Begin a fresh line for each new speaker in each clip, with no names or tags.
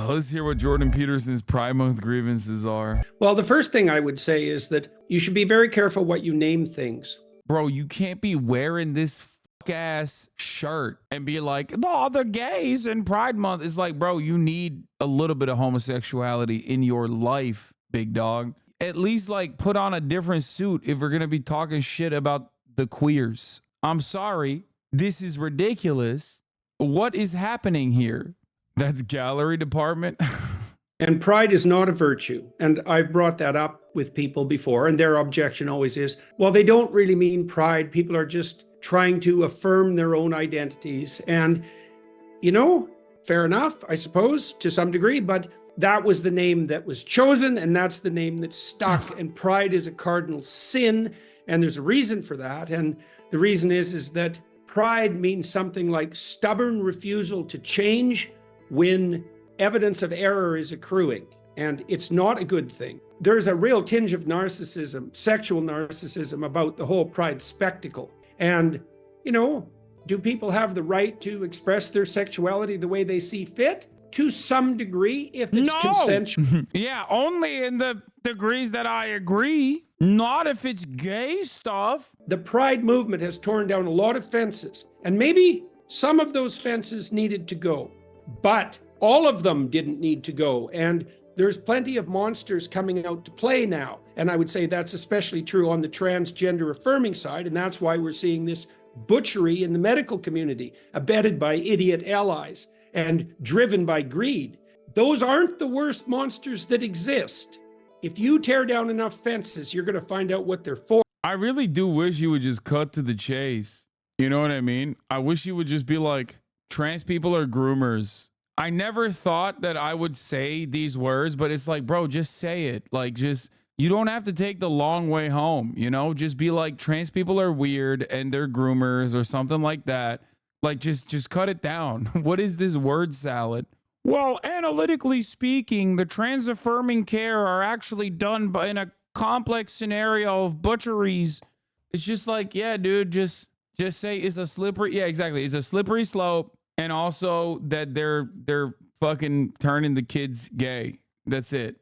Let's hear what Jordan Peterson's Pride Month grievances are.
Well, the first thing I would say is that you should be very careful what you name things.
Bro, you can't be wearing this ass shirt and be like, oh, the gays in Pride Month. It's like, bro, you need a little bit of homosexuality in your life, big dog. At least like put on a different suit if we're gonna be talking shit about the queers. I'm sorry, this is ridiculous. What is happening here? That's gallery department.
And pride is not a virtue. And I've brought that up with people before, and their objection always is, well, they don't really mean pride. People are just trying to affirm their own identities. And, you know, fair enough, I suppose, to some degree, but that was the name that was chosen, and that's the name that stuck. And pride is a cardinal sin, and there's a reason for that. And the reason is that pride means something like stubborn refusal to change when evidence of error is accruing, and it's not a good thing. There's a real tinge of narcissism, sexual narcissism, about the whole pride spectacle. And, you know, do people have the right to express their sexuality the way they see fit? To some degree, if it's consensual.
Yeah, only in the degrees that I agree. Not if it's gay stuff.
The pride movement has torn down a lot of fences, and maybe some of those fences needed to go, but all of them didn't need to go. And there's plenty of monsters coming out to play now. And I would say that's especially true on the transgender affirming side. And that's why we're seeing this butchery in the medical community, abetted by idiot allies and driven by greed. Those aren't the worst monsters that exist. If you tear down enough fences, you're going to find out what they're for.
I really do wish you would just cut to the chase. You know what I mean? I wish you would just be like, trans people are groomers. I never thought that I would say these words, but it's like, bro, just say it. Like, just, you don't have to take the long way home, you know? Just be like, trans people are weird and they're groomers or something like that. Like, just cut it down. What is this word salad? Well, analytically speaking, the trans affirming care are actually done in a complex scenario of butcheries. It's just like, yeah, dude, just say it's a slippery, yeah, exactly. It's a slippery slope. And also that they're fucking turning the kids gay. That's it.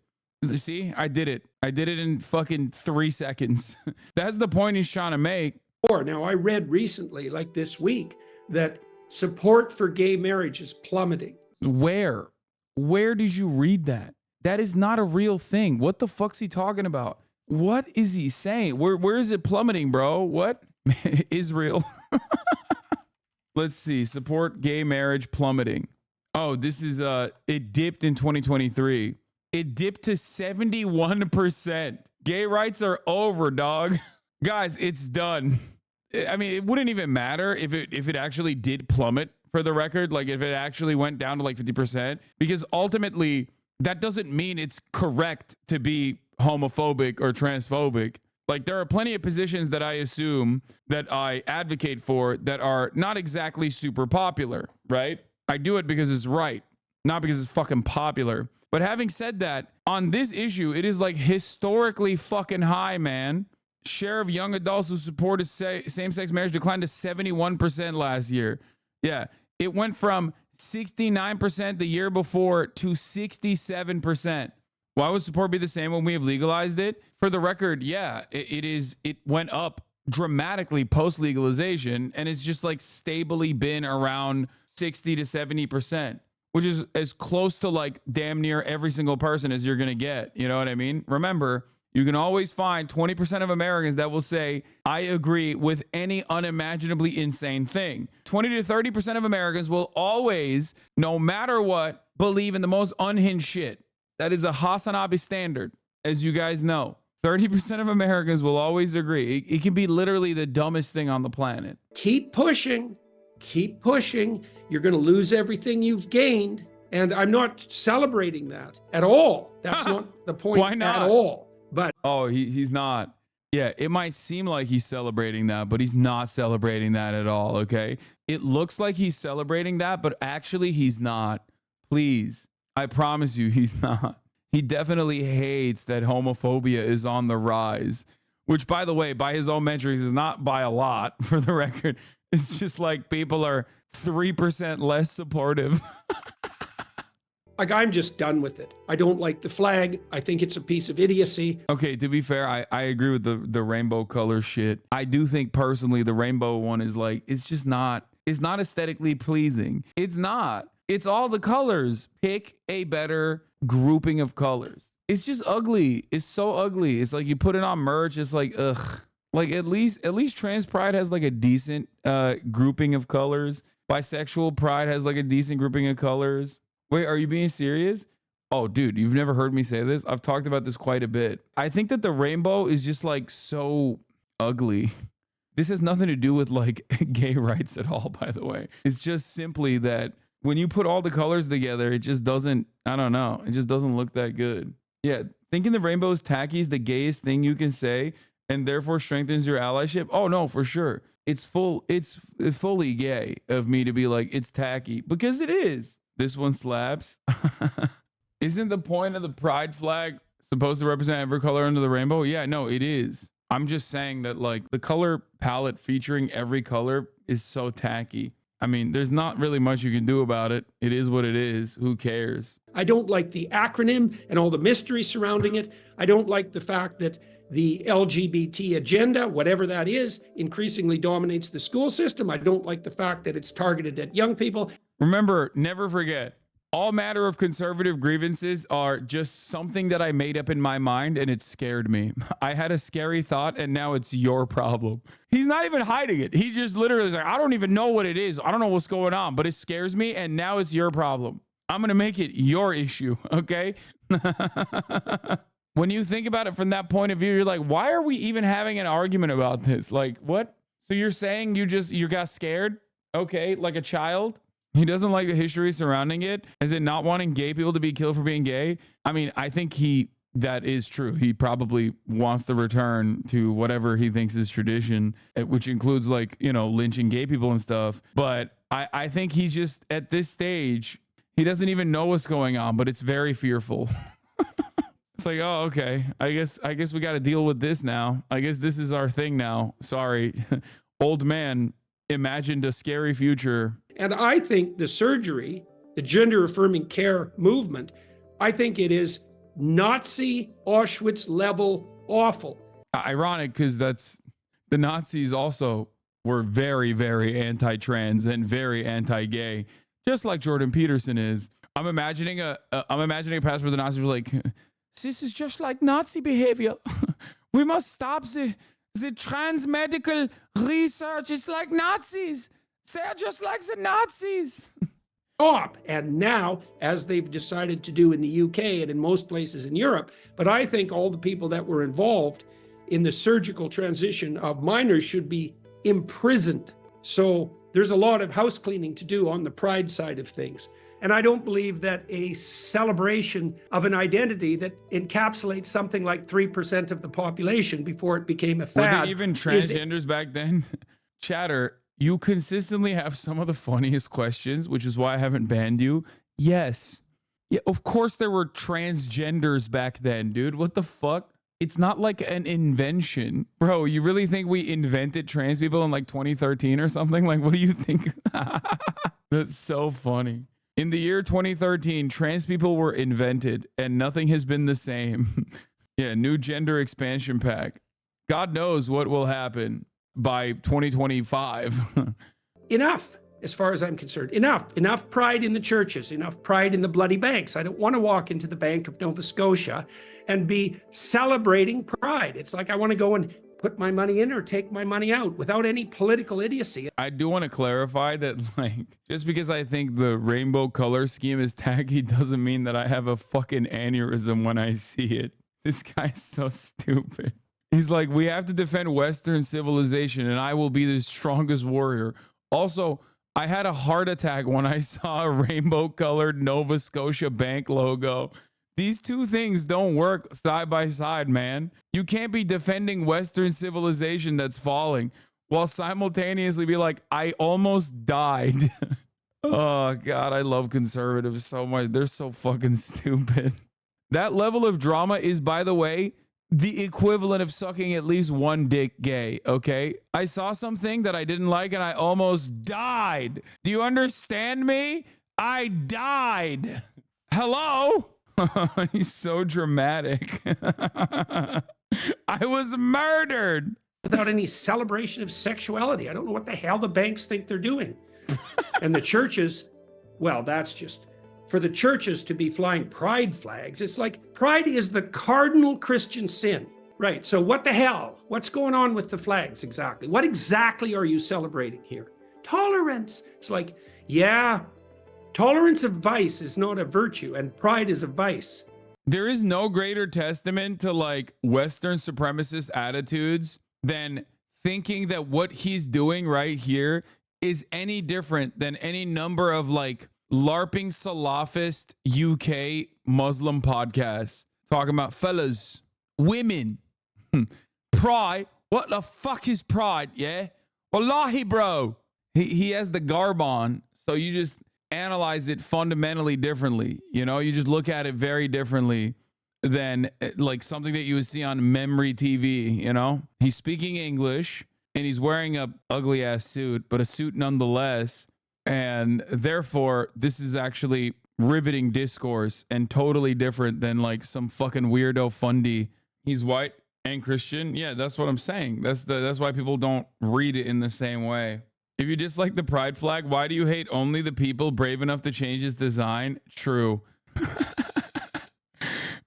See, I did it. I did it in fucking 3 seconds. That's the point he's trying to make.
Now, I read recently, like this week, that support for gay marriage is plummeting.
Where did you read that? That is not a real thing. What the fuck's he talking about? What is he saying? Where is it plummeting, bro? What? Israel. Let's see. Support gay marriage plummeting. Oh, this is it dipped in 2023. It dipped to 71%. Gay rights are over, dog. Guys, it's done. I mean, it wouldn't even matter if it actually did plummet, for the record, like if it actually went down to like 50%, because ultimately that doesn't mean it's correct to be homophobic or transphobic. Like, there are plenty of positions that I assume that I advocate for that are not exactly super popular, right? I do it because it's right, not because it's fucking popular. But having said that, on this issue, it is like historically fucking high, man. Share of young adults who supported same-sex marriage declined to 71% last year. Yeah, it went from 69% the year before to 67%. Why would support be the same when we have legalized it? For the record, yeah, it went up dramatically post-legalization, and it's just like stably been around 60 to 70%, which is as close to like damn near every single person as you're going to get. You know what I mean? Remember, you can always find 20% of Americans that will say, I agree with any unimaginably insane thing. 20 to 30% of Americans will always, no matter what, believe in the most unhinged shit. That is a HasanAbi standard, as you guys know. 30% of Americans will always agree. It can be literally the dumbest thing on the planet.
Keep pushing. Keep pushing. You're going to lose everything you've gained. And I'm not celebrating that at all. That's not the point.
Why not?
At all. But
oh, he's not. Yeah, it might seem like he's celebrating that, but he's not celebrating that at all, okay? It looks like he's celebrating that, but actually he's not. Please. I promise you he's not. He definitely hates that homophobia is on the rise, which, by the way, by his own metrics is not by a lot, for the record. It's just like people are 3% less supportive.
Like, I'm just done with it. I don't like the flag. I think it's a piece of idiocy.
Okay, to be fair, I agree with the rainbow color shit. I do think personally the rainbow one is like, it's not aesthetically pleasing. It's not. It's all the colors. Pick a better grouping of colors. It's just ugly. It's so ugly. It's like you put it on merch. It's like, ugh. Like at least trans pride has like a decent grouping of colors. Bisexual pride has like a decent grouping of colors. Wait, are you being serious? Oh, dude, you've never heard me say this? I've talked about this quite a bit. I think that the rainbow is just like so ugly. This has nothing to do with like gay rights at all, by the way. It's just simply that when you put all the colors together, it just doesn't, I don't know. It just doesn't look that good. Yeah, thinking the rainbow is tacky is the gayest thing you can say and therefore strengthens your allyship. Oh, no, for sure. It's fully gay of me to be like, it's tacky because it is. This one slaps. Isn't the point of the pride flag supposed to represent every color under the rainbow? Yeah, no, it is. I'm just saying that like the color palette featuring every color is so tacky. I mean, there's not really much you can do about it. It is what it is. Who cares?
I don't like the acronym and all the mystery surrounding it. I don't like the fact that the LGBT agenda, whatever that is, increasingly dominates the school system. I don't like the fact that it's targeted at young people.
Remember, never forget, all matter of conservative grievances are just something that I made up in my mind and it scared me. I had a scary thought and now it's your problem. He's not even hiding it. He just literally is like, I don't even know what it is. I don't know what's going on, but it scares me and now it's your problem. I'm going to make it your issue, okay? When you think about it from that point of view, you're like, why are we even having an argument about this? Like, what? So you're saying you got scared? Okay, like a child? He doesn't like the history surrounding it. Is it not wanting gay people to be killed for being gay? I mean, I think that is true. He probably wants to return to whatever he thinks is tradition, which includes like, you know, lynching gay people and stuff. But I think he's just at this stage, he doesn't even know what's going on, but it's very fearful. It's like, oh, okay. I guess we got to deal with this now. I guess this is our thing now. Sorry. Old man imagined a scary future.
And I think the surgery, the gender affirming care movement, I think it is Nazi Auschwitz level awful.
Ironic, because that's the Nazis also were very, very anti-trans and very anti-gay, just like Jordan Peterson is. I'm imagining a past where the Nazis were like, this is just like Nazi behavior. We must stop the trans medical research. It's like Nazis. They're just like the Nazis.
Stop. And now, as they've decided to do in the UK and in most places in Europe, but I think all the people that were involved in the surgical transition of minors should be imprisoned. So there's a lot of house cleaning to do on the pride side of things. And I don't believe that a celebration of an identity that encapsulates something like 3% of the population before it became a fad.
Were they even transgenders back then? Chatter, you consistently have some of the funniest questions, which is why I haven't banned you. Yes. Yeah, of course there were transgenders back then, dude. What the fuck? It's not like an invention. Bro, you really think we invented trans people in like 2013 or something? Like, what do you think? That's so funny. In the year 2013, trans people were invented and nothing has been the same. Yeah, new gender expansion pack. God knows what will happen by 2025.
Enough, as far as I'm concerned. Enough pride in the churches, enough pride in the bloody banks. I don't want to walk into the Bank of Nova Scotia and be celebrating pride. It's like I want to go and put my money in or take my money out without any political idiocy.
I do want to clarify that, like, just because I think the rainbow color scheme is tacky doesn't mean that I have a fucking aneurysm when I see it. This guy's so stupid. He's like, we have to defend Western civilization and I will be the strongest warrior. Also, I had a heart attack when I saw a rainbow colored Nova Scotia Bank logo. These two things don't work side by side, man. You can't be defending Western civilization that's falling while simultaneously be like, I almost died. Oh, God, I love conservatives so much. They're so fucking stupid. That level of drama is, by the way, the equivalent of sucking at least one dick gay, okay? I saw something that I didn't like and I almost died. Do you understand me? I died. Hello? He's so dramatic. I was murdered.
Without any celebration of sexuality. I don't know what the hell the banks think they're doing. And the churches, well, that's just for the churches to be flying pride flags. It's like pride is the cardinal Christian sin. Right. So what the hell? What's going on with the flags exactly? What exactly are you celebrating here? Tolerance. It's like, yeah, tolerance of vice is not a virtue and pride is a vice.
There is no greater testament to like Western supremacist attitudes than thinking that what he's doing right here is any different than any number of like LARPing Salafist UK Muslim podcasts talking about fellas, women, pride. What the fuck is pride? Yeah. Wallahi, bro. He has the garb on. So you just analyze it fundamentally differently. You know, you just look at it very differently than like something that you would see on memory TV. You know, he's speaking English and he's wearing a ugly ass suit, but a suit nonetheless. And therefore, this is actually riveting discourse and totally different than like some fucking weirdo fundy. He's white and Christian. Yeah, that's what I'm saying. That's why people don't read it in the same way. If you dislike the pride flag, why do you hate only the people brave enough to change its design? True.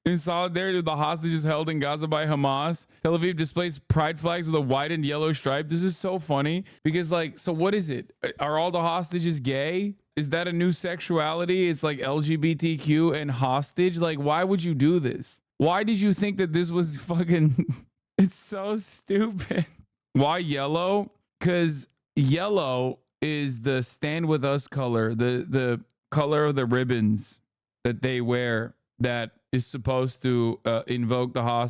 In solidarity with the hostages held in Gaza by Hamas, Tel Aviv displays pride flags with a white and yellow stripe. This is so funny because like, so what is it? Are all the hostages gay? Is that a new sexuality? It's like LGBTQ and hostage. Like, why would you do this? Why did you think that this was fucking, it's so stupid. Why yellow? Because yellow is the stand with us color, the color of the ribbons that they wear that is supposed to invoke the hostage.